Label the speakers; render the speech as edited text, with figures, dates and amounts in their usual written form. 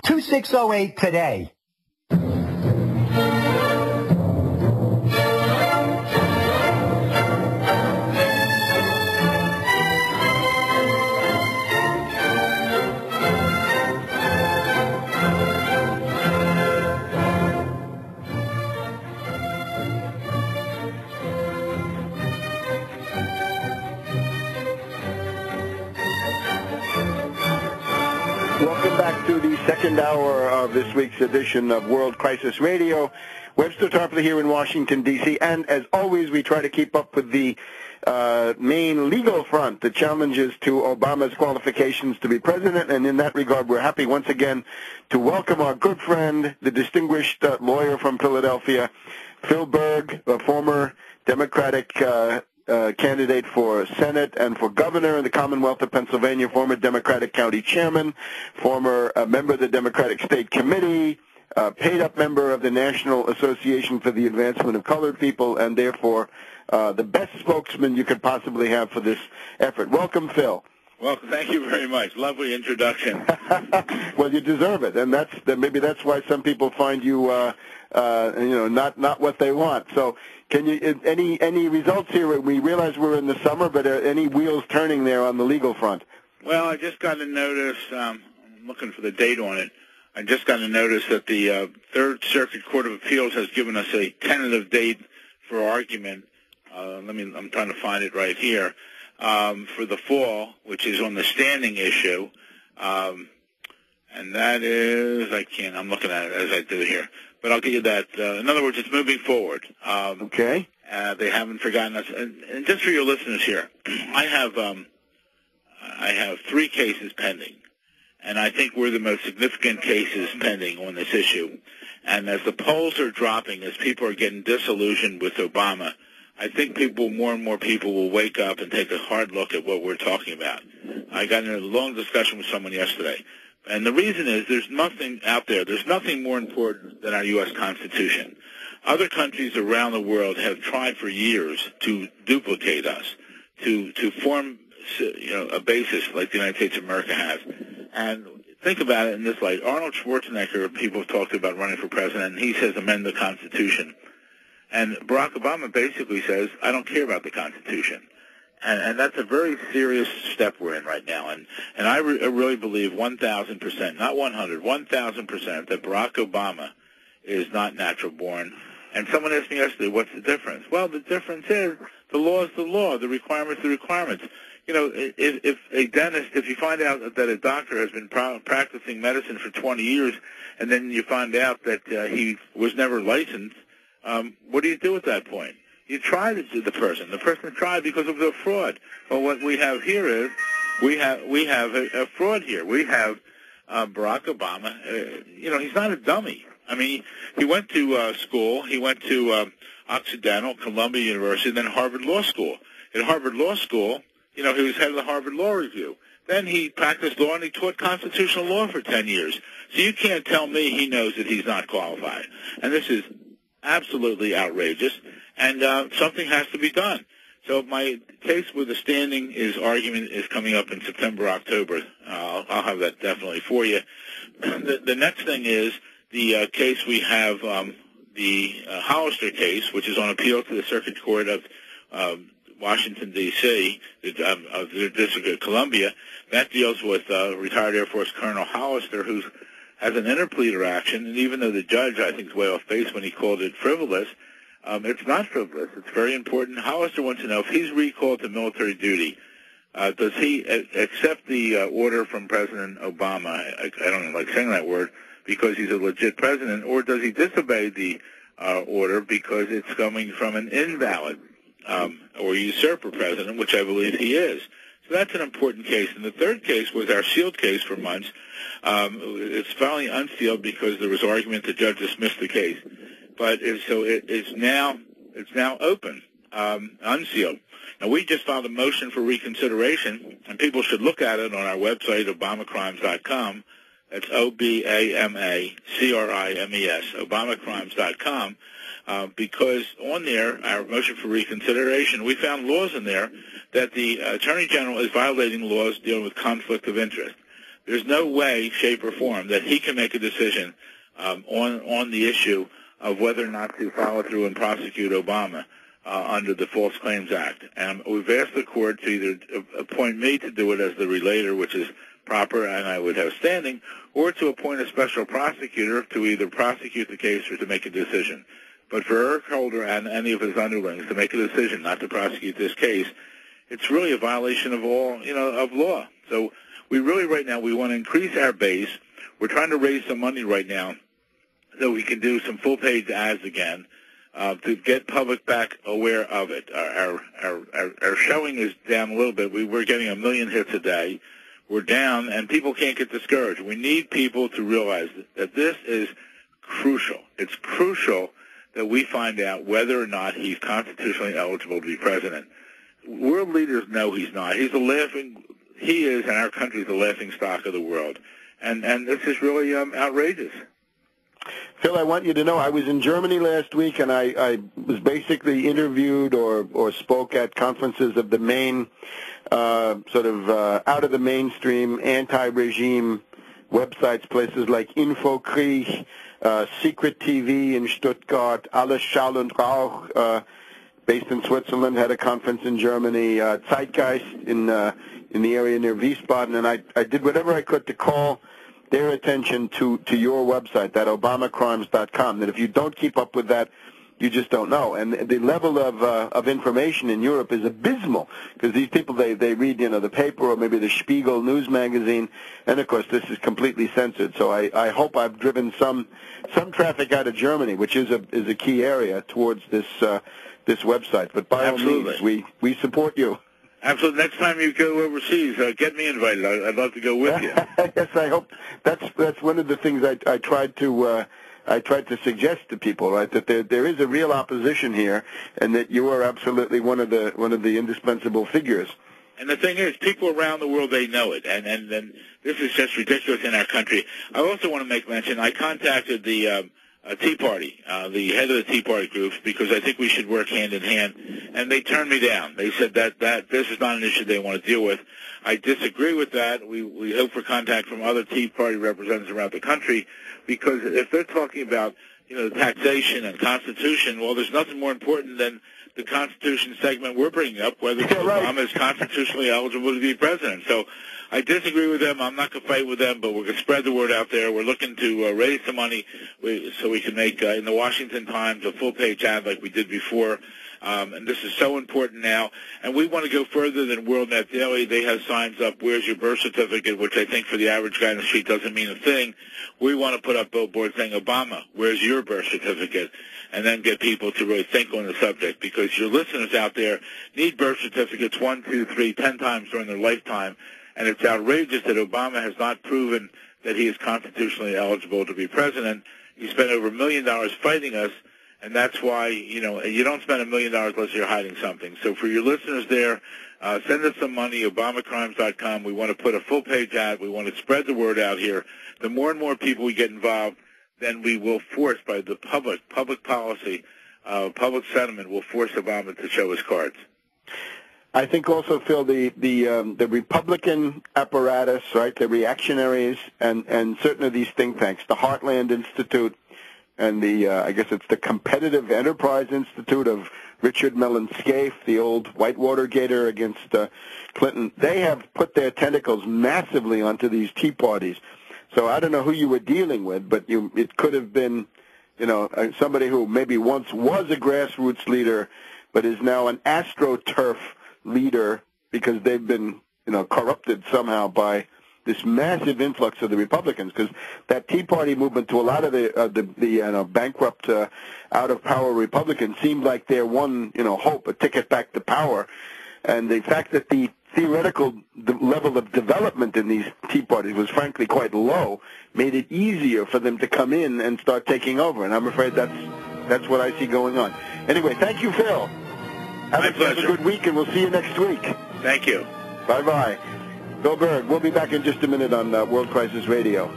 Speaker 1: 2608 today.
Speaker 2: Welcome back to the second hour of this week's edition of World Crisis Radio. Webster Tarpley here in Washington, D.C., and as always, we try to keep up with the main legal front, the challenges to Obama's qualifications to be president, and in that regard, we're happy once again to welcome our good friend, the distinguished lawyer from Philadelphia, Phil Berg, a former Democratic candidate for Senate and for governor in the Commonwealth of Pennsylvania, former Democratic county chairman, former member of the Democratic State Committee, paid-up member of the National Association for the Advancement of Colored People, and therefore the best spokesman you could possibly have for this effort. Welcome, Phil.
Speaker 3: Well, thank you very much. Lovely introduction.
Speaker 2: Well, you deserve it, and maybe that's why some people find you, not what they want. So, can you any results here? We realize we're in the summer, but any wheels turning there on the legal front?
Speaker 3: Well, I just got a notice. I'm looking for the date on it. I just got a notice that the Third Circuit Court of Appeals has given us a tentative date for argument. I'm trying to find it right here. For the fall, which is on the standing issue, and that is, I'm looking at it as I do here, but I'll give you that. In other words, it's moving forward.
Speaker 2: Okay.
Speaker 3: They haven't forgotten us. And just for your listeners here, I have 3 cases pending, and I think we're the most significant cases pending on this issue. And as the polls are dropping, as people are getting disillusioned with Obama, I think more and more people will wake up and take a hard look at what we're talking about. I got in a long discussion with someone yesterday, and the reason is there's nothing out there. There's nothing more important than our U.S. Constitution. Other countries around the world have tried for years to duplicate us, to form a basis like the United States of America has. And think about it in this light. Arnold Schwarzenegger, people have talked about running for president, and he says amend the Constitution. And Barack Obama basically says, I don't care about the Constitution. And that's a very serious step we're in right now. And I really believe 1,000%, not 100, 1,000% that Barack Obama is not natural born. And someone asked me yesterday, what's the difference? Well, the difference is the law is the law, the requirements are the requirements. If a dentist, if you find out that a doctor has been practicing medicine for 20 years, and then you find out that he was never licensed, what do you do at that point? You try the person. The person tried because of the fraud. Well, what we have here is we have a fraud here. We have Barack Obama. He's not a dummy. I mean, he went to school. He went to Occidental, Columbia University, then Harvard Law School. At Harvard Law School, he was head of the Harvard Law Review. Then he practiced law and he taught constitutional law for 10 years. So you can't tell me he knows that he's not qualified. And this is absolutely outrageous, and something has to be done. So my case with the standing argument is coming up in September, October. I'll have that definitely for you. The next thing is the case we have, the Hollister case, which is on appeal to the Circuit Court of Washington, D.C., of the District of Columbia. That deals with retired Air Force Colonel Hollister, who has an interpleader action, and even though the judge, I think, is way off base when he called it frivolous, it's not frivolous. It's very important. Hollister wants to know if he's recalled to military duty, does he accept the order from President Obama, I don't like saying that word, because he's a legit president, or does he disobey the order because it's coming from an invalid or usurper president, which I believe he is. So that's an important case. And the third case was our sealed case for months. It's finally unsealed because there was argument the judge dismissed the case. But it's now open, unsealed. Now, we just filed a motion for reconsideration, and people should look at it on our website, obamacrimes.com. That's OBAMACRIMES, obamacrimes.com. Because on there, our motion for reconsideration, we found laws in there that the Attorney General is violating laws dealing with conflict of interest. there's no way, shape, or form that he can make a decision on the issue of whether or not to follow through and prosecute Obama under the False Claims Act. And we've asked the court to either appoint me to do it as the relator, which is proper and I would have standing, or to appoint a special prosecutor to either prosecute the case or to make a decision. But for Eric Holder and any of his underlings to make a decision not to prosecute this case, it's really a violation of of law. So we really right now, we want to increase our base. We're trying to raise some money right now so we can do some full-page ads again to get public back aware of it. Our showing is down a little bit. We're getting 1 million hits a day. We're down, and people can't get discouraged. We need people to realize that this is crucial. It's crucial that we find out whether or not he's constitutionally eligible to be president. World leaders know he's not. He is, and our country is the laughing stock of the world. And this is really outrageous.
Speaker 2: Phil, I want you to know I was in Germany last week, and I was basically interviewed or spoke at conferences of the main out of the mainstream anti-regime websites, places like Infokrieg, Secret TV in Stuttgart, Alles Schall und Rauch, based in Switzerland, had a conference in Germany, Zeitgeist in the area near Wiesbaden, and I did whatever I could to call their attention to your website, that ObamaCrimes.com, that if you don't keep up with that, you just don't know. And the level of information in Europe is abysmal, because these people, they read, the paper or maybe the Spiegel news magazine, and of course this is completely censored. So I hope I've driven some traffic out of Germany, which is a key area towards this website. But by all means, we support you.
Speaker 3: Absolutely. Next time you go overseas, get me invited. I'd love to go with you.
Speaker 2: Yes, I hope. That's one of the things I tried to suggest to people, right? That there is a real opposition here, and that you are absolutely one of the indispensable figures.
Speaker 3: And the thing is, people around the world, they know it, and this is just ridiculous in our country. I also want to make mention. I contacted the Tea Party, the head of the Tea Party groups, because I think we should work hand in hand, and they turned me down. They said that this is not an issue they want to deal with. I disagree with that. We hope for contact from other Tea Party representatives around the country, because if they're talking about taxation and Constitution, well, there's nothing more important than the Constitution segment we're bringing up, whether Obama is constitutionally eligible to be president. So I disagree with them. I'm not going to fight with them, but we're going to spread the word out there. We're looking to raise some money so we can make, in the Washington Times, a full-page ad like we did before. And this is so important now. And we want to go further than WorldNet Daily. They have signs up, where's your birth certificate, which I think for the average guy in the street doesn't mean a thing. We want to put up billboards saying, Obama, where's your birth certificate? And then get people to really think on the subject, because your listeners out there need birth certificates 1, 2, 3, 10 times during their lifetime. And it's outrageous that Obama has not proven that he is constitutionally eligible to be president. He spent over $1 million fighting us, and that's why, you don't spend $1 million unless you're hiding something. So for your listeners there, send us some money, ObamaCrimes.com. We want to put a full-page ad. We want to spread the word out here. The more and more people we get involved, then we will force, by the public policy, public sentiment will force Obama to show his cards.
Speaker 2: I think also, Phil, the Republican apparatus, right, the reactionaries, and certain of these think tanks, the Heartland Institute and I guess it's the Competitive Enterprise Institute of Richard Mellon Scaife, the old Whitewater Gator against Clinton, they have put their tentacles massively onto these Tea Parties. So I don't know who you were dealing with, but it could have been, somebody who maybe once was a grassroots leader, but is now an AstroTurf leader, because they've been, corrupted somehow by this massive influx of the Republicans. Because that Tea Party movement, to a lot of the bankrupt, out of power Republicans, seemed like their one, hope, a ticket back to power. And the fact that the theoretical level of development in these Tea Parties was frankly quite low, made it easier for them to come in and start taking over. And I'm afraid that's what I see going on. Anyway, thank you, Phil. Have a good week, and we'll see you next week.
Speaker 3: Thank you.
Speaker 2: Bye-bye. Phil Berg. We'll be back in just a minute on World Crisis Radio.